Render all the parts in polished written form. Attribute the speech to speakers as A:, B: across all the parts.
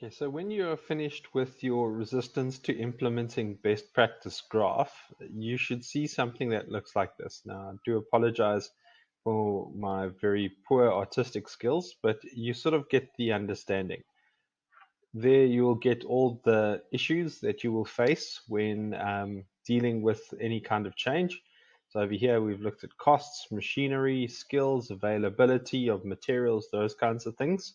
A: Okay, so when you are finished with your resistance to implementing best practice graph, you should see something that looks like this. Now, I do apologize for my very poor artistic skills, but you sort of get the understanding. There you will get all the issues that you will face when dealing with any kind of change. So over here, we've looked at costs, machinery, skills, availability of materials, those kinds of things.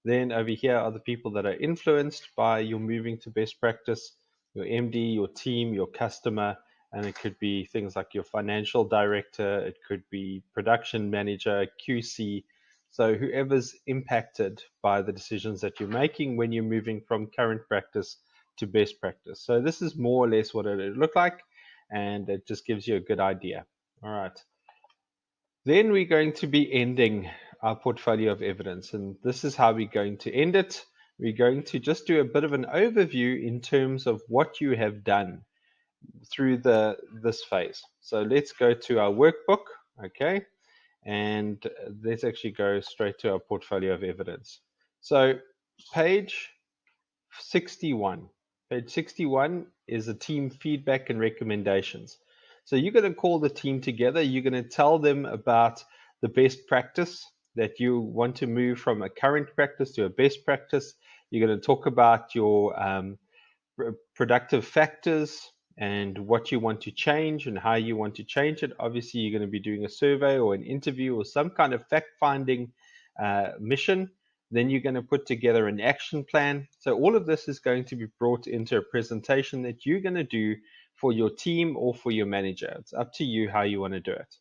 A: Then over here are the people that are influenced by your moving to best practice, your MD, your team, your customer, and it could be things like your financial director, it could be production manager, QC. So whoever's impacted by the decisions that you're making when you're moving from current practice to best practice. So this is more or less what it would look like, and it just gives you a good idea. All right. Then we're going to be ending our portfolio of evidence, and this is how we're going to end it. We're going to just do a bit of an overview in terms of what you have done through this phase. So let's go to our workbook, okay, and let's actually go straight to our portfolio of evidence. So page 61. Page 61 is the team feedback and recommendations. So you're going to call the team together. You're going to tell them about the best practice that you want to move from a current practice to a best practice. You're going to talk about your productive factors and what you want to change and how you want to change it. Obviously, you're going to be doing a survey or an interview or some kind of fact finding mission. Then you're going to put together an action plan. So all of this is going to be brought into a presentation that you're going to do for your team or for your manager. It's up to you how you want to do it.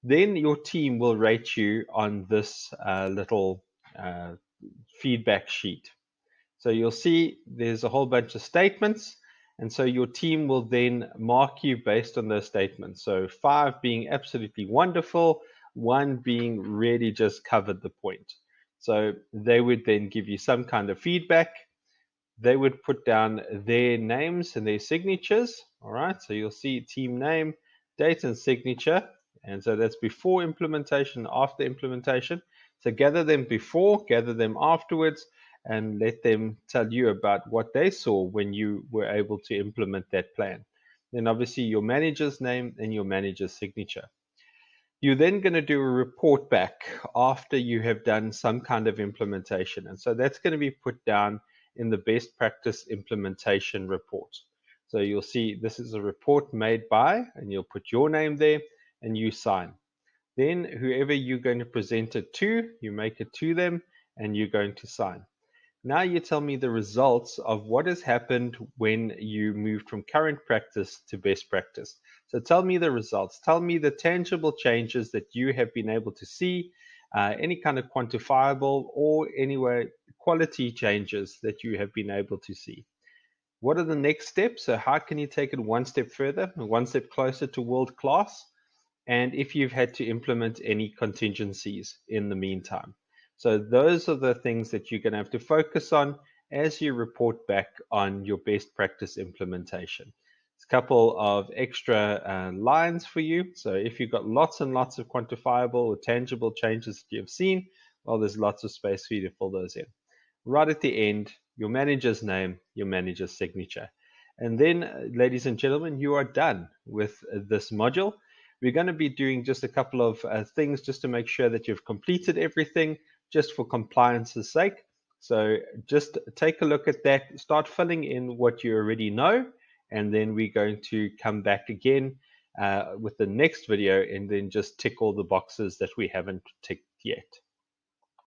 A: Then your team will rate you on this little uh, feedback sheet. So you'll see there's a whole bunch of statements. And so your team will then mark you based on those statements. So 5 being absolutely wonderful, 1 being really just covered the point. So they would then give you some kind of feedback. They would put down their names and their signatures. All right. So you'll see team name, date, and signature. And so that's before implementation, after implementation. So gather them before, gather them afterwards, and let them tell you about what they saw when you were able to implement that plan. Then obviously your manager's name and your manager's signature. You're then going to do a report back after you have done some kind of implementation. And so that's going to be put down in the best practice implementation report. So you'll see this is a report made by, and you'll put your name there and you sign. Then whoever you're going to present it to, you make it to them and you're going to sign. Now you tell me the results of what has happened when you moved from current practice to best practice. So tell me the results. Tell me the tangible changes that you have been able to see, any kind of quantifiable or anyway quality changes that you have been able to see. What are the next steps? So how can you take it one step further, one step closer to world class? And if you've had to implement any contingencies in the meantime. So those are the things that you're going to have to focus on as you report back on your best practice implementation. It's a couple of extra lines for you. So if you've got lots and lots of quantifiable or tangible changes that you've seen, well, there's lots of space for you to fill those in. Right at the end, your manager's name, your manager's signature. And then, ladies and gentlemen, you are done with this module. We're going to be doing just a couple of things just to make sure that you've completed everything just for compliance's sake. So just take a look at that, start filling in what you already know, and then we're going to come back again with the next video and then just tick all the boxes that we haven't ticked yet.